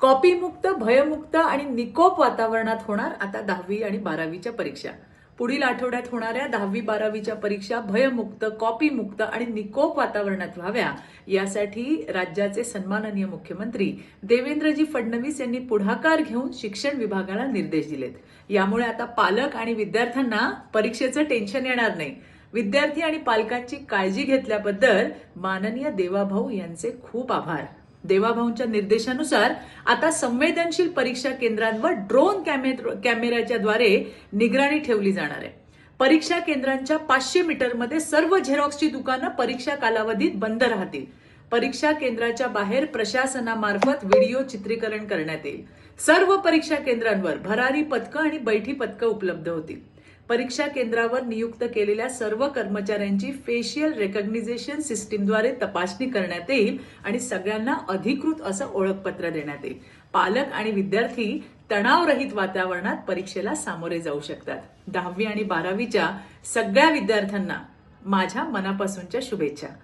कॉपीमुक्त, भयमुक्त आणि निकोप वातावरणात होणार आता 10वी आणि 12वीच्या परीक्षा. पुढील आठवड्यात होणाऱ्या 10वी-12वीच्या परीक्षा भयमुक्त, कॉपीमुक्त आणि निकोप वातावरणात व्हाव्या यासाठी राज्याचे सन्माननीय मुख्यमंत्री देवेंद्रजी फडणवीस यांनी पुढाकार घेऊन शिक्षण विभागाला निर्देश दिलेत. यामुळे आता पालक आणि विद्यार्थ्यांना परीक्षेचं टेन्शन येणार नाही. विद्यार्थी आणि पालकांची काळजी घेतल्याबद्दल माननीय देवाभाऊ यांचे खूप आभार. देवाभाऊंच्या निर्देशानुसार आता संवेदनशील परीक्षा केंद्रांवर ड्रोन कॅमेऱ्याच्या द्वारे निगराणी ठेवली जाणार आहे. परीक्षा केंद्रांच्या 500 मीटरमध्ये सर्व झेरॉक्सची दुकानं परीक्षा कालावधीत बंद राहतील. परीक्षा केंद्राच्या बाहेर प्रशासनामार्फत व्हिडिओ चित्रीकरण करण्यात येईल. सर्व परीक्षा केंद्रांवर भरारी पथकं आणि बैठी पथकं उपलब्ध होतील. परीक्षा केंद्रावर नियुक्त केलेल्या सर्व कर्मचाऱ्यांची फेशियल रेकग्निशन सिस्टीमद्वारे तपासणी करण्यात येईल आणि सगळ्यांना अधिकृत असं ओळखपत्र देण्यात येईल. पालक आणि विद्यार्थी तणावरहित वातावरणात परीक्षेला सामोरे जाऊ शकतात. 10वी आणि 12वीच्या सगळ्या विद्यार्थ्यांना माझ्या मनापासूनच्या शुभेच्छा.